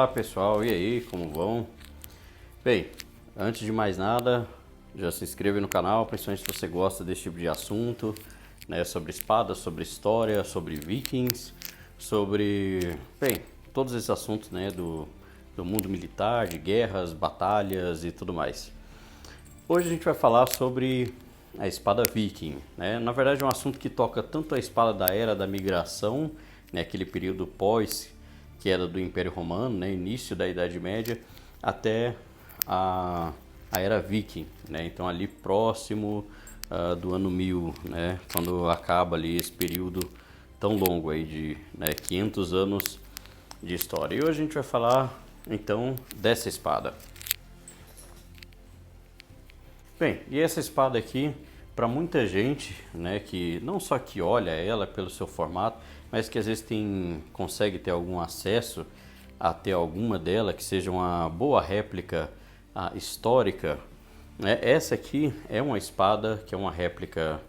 pessoal, e aí, como vão? Bem, antes de mais nada, já se inscreve no canal, principalmente se você gosta desse tipo de assunto, né, sobre espadas, sobre história, sobre vikings, bem, todos esses assuntos, né, do mundo militar, de guerras, batalhas e tudo mais. Hoje a gente vai falar sobre a espada viking, né? Na verdade é um assunto que toca tanto a espada da Era da Migração, né, aquele período pós queda do Império Romano, né, início da Idade Média, até a Era Viking, né? Então ali próximo do ano 1000, né, quando acaba ali esse período tão longo aí de, né, 500 anos de história. E hoje a gente vai falar então dessa espada. Bem, e essa espada aqui, para muita gente, né, que não só que olha ela pelo seu formato, mas que às vezes consegue ter algum acesso a ter alguma dela, que seja uma boa réplica histórica, né? Essa aqui é uma espada que é uma réplica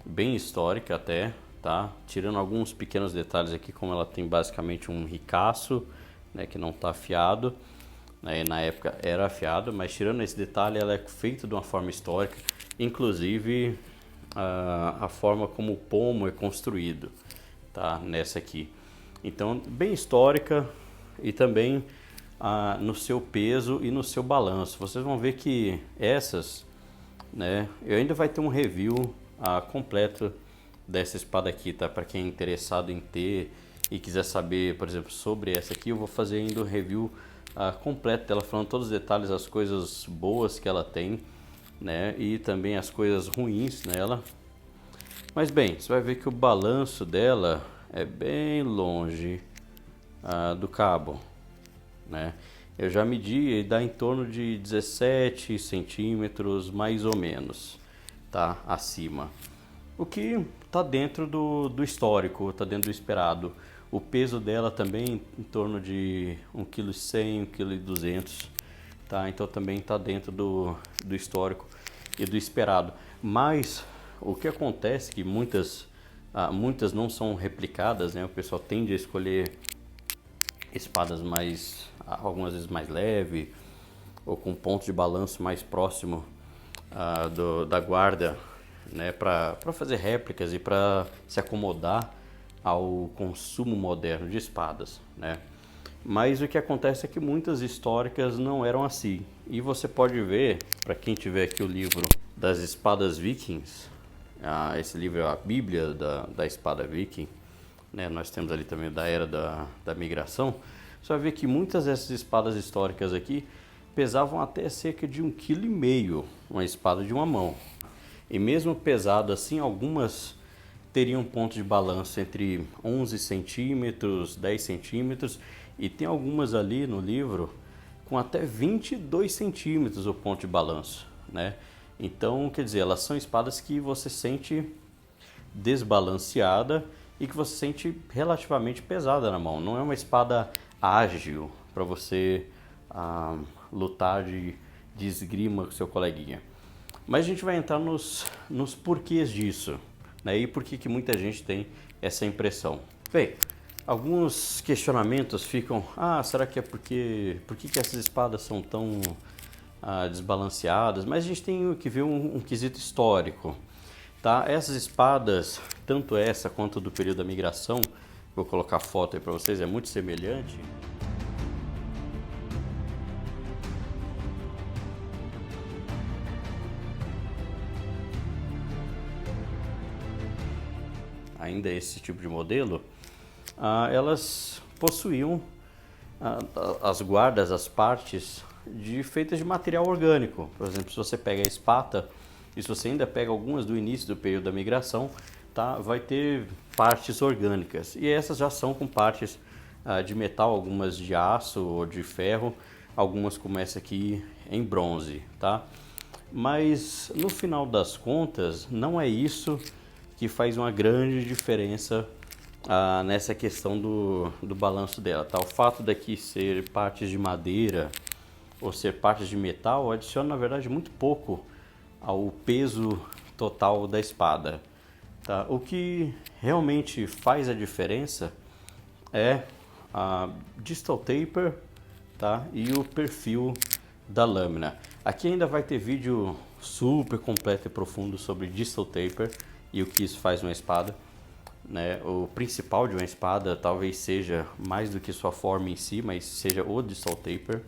bem histórica até, tá? Tirando alguns pequenos detalhes aqui, como ela tem basicamente um ricaço, né, que não está afiado. Na época era afiado, mas tirando esse detalhe, ela é feita de uma forma histórica, inclusive a forma como o pomo é construído, tá? Nessa aqui. Então, bem histórica e também no seu peso e no seu balanço. Vocês vão ver que essas, né? Eu ainda vai ter um review completo dessa espada aqui, tá? Para quem é interessado em ter e quiser saber, por exemplo, sobre essa aqui, eu vou fazer ainda um review completa dela, falando todos os detalhes, as coisas boas que ela tem, né, e também as coisas ruins nela. Mas bem, você vai ver que o balanço dela é bem longe do cabo, né? Eu já medi e dá em torno de 17 centímetros mais ou menos, tá? Acima. O que está dentro do histórico, está dentro do esperado. O peso dela também em torno de 1,1 kg, 1,2 kg, tá? Então também está dentro do histórico e do esperado. Mas o que acontece é que muitas não são replicadas, né? O pessoal tende a escolher espadas algumas vezes mais leve, ou com ponto de balanço mais próximo da guarda, né, para fazer réplicas e para se acomodar ao consumo moderno de espadas, né? Mas o que acontece é que muitas históricas não eram assim. E você pode ver, para quem tiver aqui o livro das espadas vikings, esse livro é a Bíblia da espada viking, né? Nós temos ali também da Era da Migração. Você vai ver que muitas dessas espadas históricas aqui pesavam até cerca de 1,5 kg, uma espada de uma mão. E mesmo pesado assim, algumas teriam um ponto de balanço entre 11 centímetros, 10 centímetros, e tem algumas ali no livro com até 22 centímetros o ponto de balanço, né? Então, quer dizer, elas são espadas que você sente desbalanceada e que você sente relativamente pesada na mão. Não é uma espada ágil para você lutar de esgrima com seu coleguinha. Mas a gente vai entrar nos porquês disso, né? E por que muita gente tem essa impressão. Bem, alguns questionamentos ficam: será que é por que essas espadas são tão desbalanceadas? Mas a gente tem que ver um quesito histórico, tá? Essas espadas, tanto essa quanto do período da migração, vou colocar foto aí para vocês, é muito semelhante. Ainda esse tipo de modelo, elas possuíam as guardas, as partes feitas de material orgânico. Por exemplo, se você pega a espata e se você ainda pega algumas do início do período da migração, tá, vai ter partes orgânicas. E essas já são com partes de metal, algumas de aço ou de ferro, algumas como essa aqui em bronze, tá? Mas no final das contas, não é isso que faz uma grande diferença nessa questão do balanço dela, tá? O fato daqui ser partes de madeira ou ser partes de metal adiciona, na verdade, muito pouco ao peso total da espada, tá? O que realmente faz a diferença é a distal taper tá? E o perfil da lâmina. Aqui ainda vai ter vídeo super completo e profundo sobre distal taper e o que isso faz numa espada, né? O principal de uma espada talvez seja mais do que sua forma em si, mas seja o distal taper,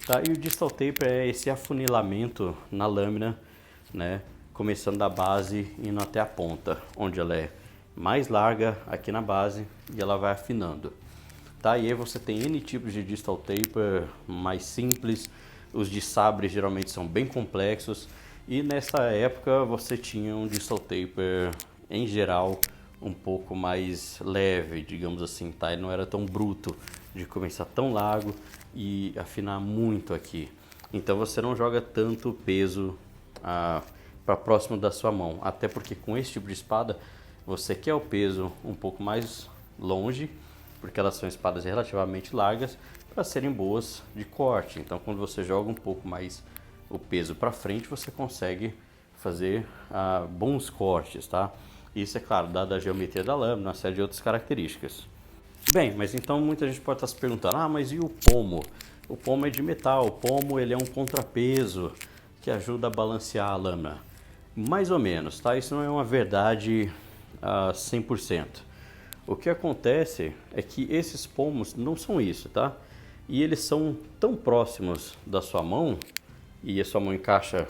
tá? E o distal taper é esse afunilamento na lâmina, né? Começando da base indo até a ponta, onde ela é mais larga aqui na base e ela vai afinando, tá? E aí você tem N tipos de distal taper mais simples, os de sabre geralmente são bem complexos, e nessa época você tinha um distal taper em geral um pouco mais leve, digamos assim, tá? Ele não era tão bruto de começar tão largo e afinar muito aqui. Então você não joga tanto peso para próximo da sua mão, até porque com esse tipo de espada você quer o peso um pouco mais longe, porque elas são espadas relativamente largas para serem boas de corte. Então quando você joga um pouco mais o peso para frente, você consegue fazer bons cortes, tá? Isso é claro, dada a geometria da lâmina, uma série de outras características. Bem, mas então muita gente pode estar se perguntando, mas e o pomo? O pomo é de metal, o pomo ele é um contrapeso que ajuda a balancear a lâmina. Mais ou menos, tá? Isso não é uma verdade 100%. O que acontece é que esses pomos não são isso, tá? E eles são tão próximos da sua mão, e a sua mão encaixa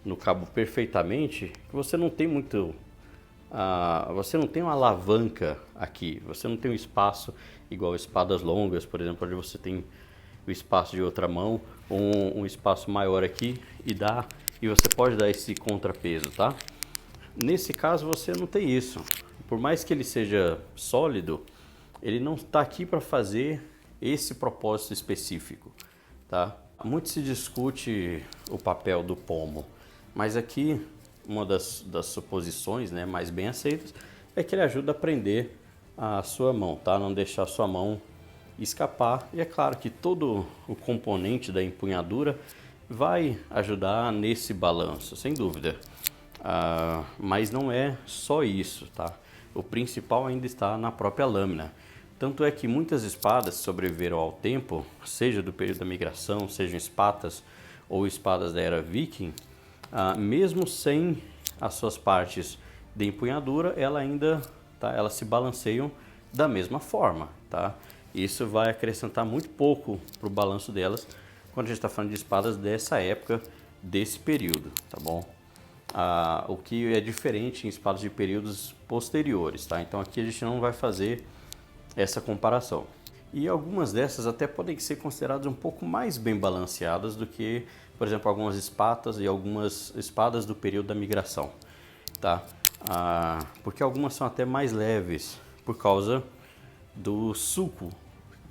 no cabo perfeitamente, que você não tem muito... você não tem uma alavanca aqui, você não tem um espaço igual espadas longas, por exemplo, onde você tem o espaço de outra mão, ou um espaço maior aqui e você pode dar esse contrapeso, tá? Nesse caso você não tem isso. Por mais que ele seja sólido, ele não está aqui para fazer esse propósito específico, tá? Muito se discute o papel do pomo, mas aqui uma das suposições, né, mais bem aceitas é que ele ajuda a prender a sua mão, tá? Não deixar a sua mão escapar. E é claro que todo o componente da empunhadura vai ajudar nesse balanço, sem dúvida. Mas não é só isso, tá? O principal ainda está na própria lâmina. Tanto é que muitas espadas sobreviveram ao tempo, seja do período da migração, sejam espadas ou espadas da era viking, mesmo sem as suas partes de empunhadura, elas se balanceiam da mesma forma, tá? Isso vai acrescentar muito pouco para o balanço delas quando a gente está falando de espadas dessa época, desse período, tá bom? O que é diferente em espadas de períodos posteriores, tá? Então aqui a gente não vai fazer essa comparação. E algumas dessas até podem ser consideradas um pouco mais bem balanceadas do que, por exemplo, algumas espadas e algumas espadas do período da migração, tá? Porque algumas são até mais leves por causa do sulco,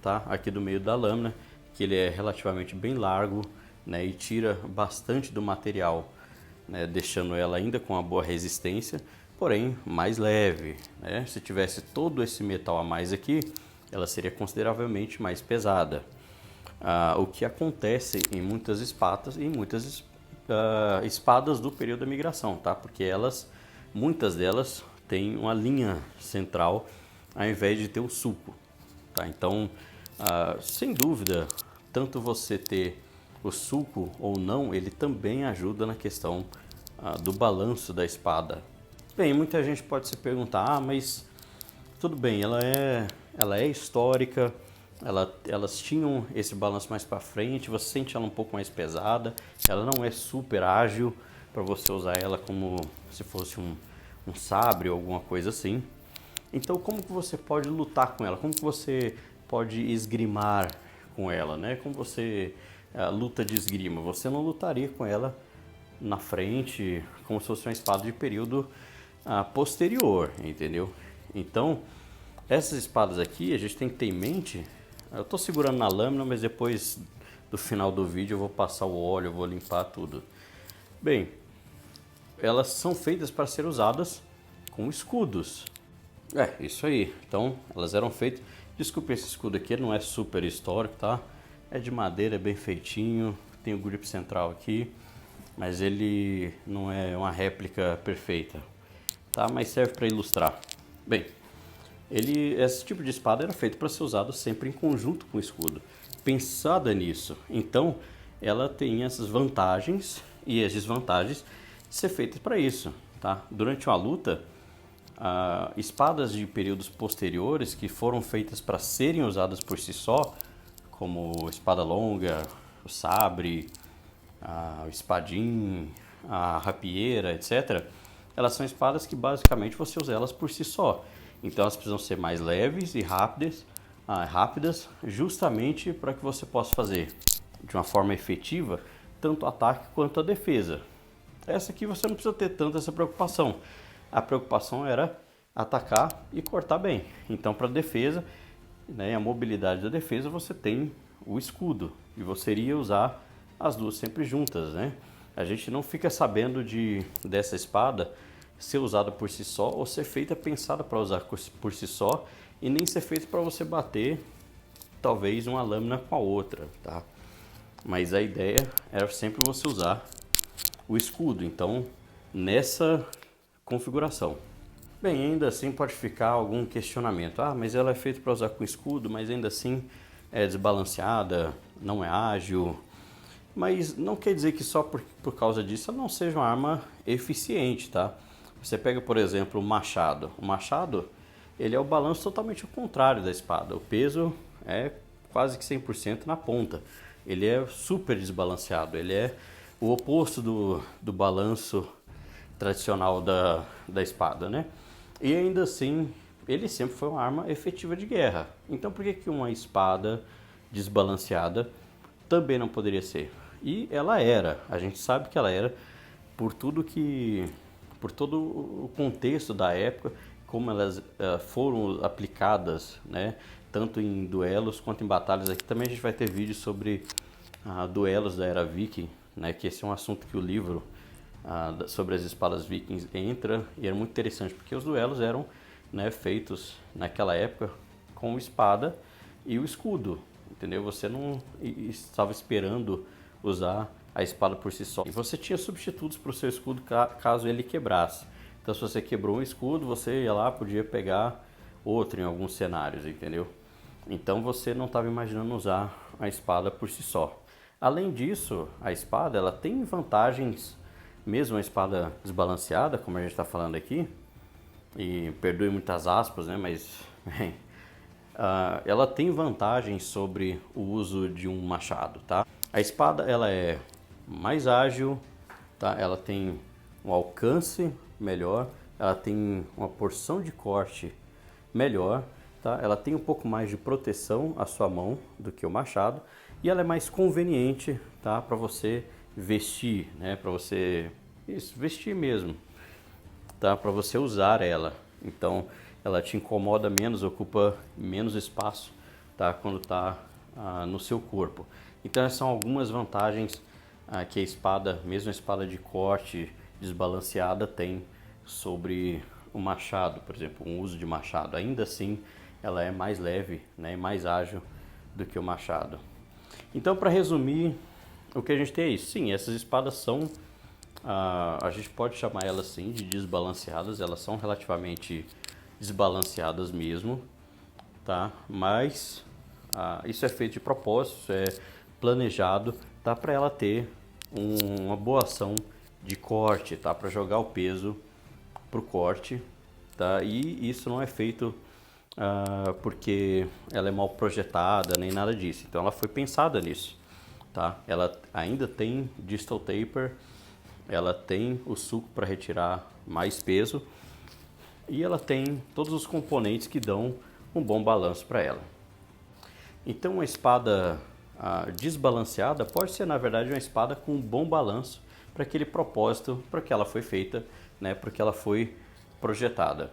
tá? Aqui do meio da lâmina, que ele é relativamente bem largo, né? E tira bastante do material, né? Deixando ela ainda com uma boa resistência, porém mais leve, né? Se tivesse todo esse metal a mais aqui, ela seria consideravelmente mais pesada. O que acontece em muitas espadas e muitas espadas do período da migração, tá? Porque muitas delas têm uma linha central ao invés de ter o sulco, tá? Então, sem dúvida, tanto você ter o sulco ou não, ele também ajuda na questão do balanço da espada. Bem, muita gente pode se perguntar, mas tudo bem, ela é histórica, elas tinham esse balanço mais para frente, você sente ela um pouco mais pesada, ela não é super ágil para você usar ela como se fosse um sabre ou alguma coisa assim. Então como que você pode lutar com ela? Como que você pode esgrimar com ela, né? Como você luta de esgrima? Você não lutaria com ela na frente como se fosse uma espada de período posterior, entendeu? Então essas espadas aqui a gente tem que ter em mente. Eu estou segurando na lâmina, mas depois do final do vídeo eu vou passar o óleo, eu vou limpar tudo. Bem, elas são feitas para ser usadas com escudos. Isso aí. Então, elas eram feitas... Desculpe, esse escudo aqui não é super histórico, tá? É de madeira, é bem feitinho, tem o grip central aqui, mas ele não é uma réplica perfeita, tá? Mas serve para ilustrar. Bem, esse tipo de espada era feito para ser usado sempre em conjunto com o escudo. pensada nisso. Então, ela tem essas vantagens e as desvantagens de ser feitas para isso, tá? Durante uma luta, espadas de períodos posteriores que foram feitas para serem usadas por si só, como espada longa, o sabre, o espadim, a rapieira, etc. Elas são espadas que basicamente você usa elas por si só. Então elas precisam ser mais leves e rápidas, justamente para que você possa fazer de uma forma efetiva tanto o ataque quanto a defesa. Essa aqui você não precisa ter tanta essa preocupação. A preocupação era atacar e cortar bem. Então, para a defesa, né, a mobilidade da defesa, você tem o escudo e você iria usar as duas sempre juntas, né? A gente não fica sabendo dessa espada ser usada por si só ou ser feita pensada para usar por si só e nem ser feita para você bater talvez uma lâmina com a outra, tá? Mas a ideia era sempre você usar o escudo, então nessa configuração. Bem, ainda assim pode ficar algum questionamento. Mas ela é feita para usar com escudo, mas ainda assim é desbalanceada, não é ágil. Mas não quer dizer que só por causa disso ela não seja uma arma eficiente, tá? Você pega, por exemplo, o machado. O machado, ele é o balanço totalmente ao contrário da espada. O peso é quase que 100% na ponta. Ele é super desbalanceado, ele é o oposto do balanço tradicional da espada, né? E ainda assim, ele sempre foi uma arma efetiva de guerra. Então por que uma espada desbalanceada também não poderia ser? E ela era, a gente sabe que ela era por todo o contexto da época, como elas foram aplicadas, né? Tanto em duelos quanto em batalhas. Aqui também a gente vai ter vídeo sobre duelos da era Viking, né? Que esse é um assunto que o livro sobre as espadas vikings entra, e era muito interessante porque os duelos eram, né, feitos naquela época com espada e o escudo, entendeu? Você não estava esperando usar a espada por si só. E você tinha substitutos para o seu escudo caso ele quebrasse. Então se você quebrou um escudo, você ia lá, podia pegar outro em alguns cenários, entendeu? Então você não estava imaginando usar a espada por si só. Além disso, a espada ela tem vantagens, mesmo a espada desbalanceada, como a gente está falando aqui, e perdoe muitas aspas, né, mas bem, ela tem vantagens sobre o uso de um machado, tá? A espada ela é mais ágil, tá? Ela tem um alcance melhor, ela tem uma porção de corte melhor, tá? Ela tem um pouco mais de proteção à sua mão do que o machado e ela é mais conveniente, tá? Para você vestir, né? Para você vestir mesmo, tá? Para você usar ela. Então ela te incomoda menos, ocupa menos espaço, tá? Quando está no seu corpo. Então essas são algumas vantagens que a espada, mesmo a espada de corte desbalanceada, tem sobre o machado, por exemplo, um uso de machado. Ainda assim, ela é mais leve, né, e mais ágil do que o machado. Então, para resumir, o que a gente tem é isso. Sim, essas espadas são, a gente pode chamar elas sim de desbalanceadas, elas são relativamente desbalanceadas mesmo, tá? Mas isso é feito de propósito, isso é planejado, tá? Para ela ter uma boa ação de corte, tá? Para jogar o peso pro corte, tá? E isso não é feito porque ela é mal projetada nem nada disso. Então ela foi pensada nisso, tá? Ela ainda tem distal taper, ela tem o suco para retirar mais peso e ela tem todos os componentes que dão um bom balanço para ela. Então uma espada desbalanceada pode ser na verdade uma espada com um bom balanço para aquele propósito para que ela foi feita, né? Porque ela foi projetada.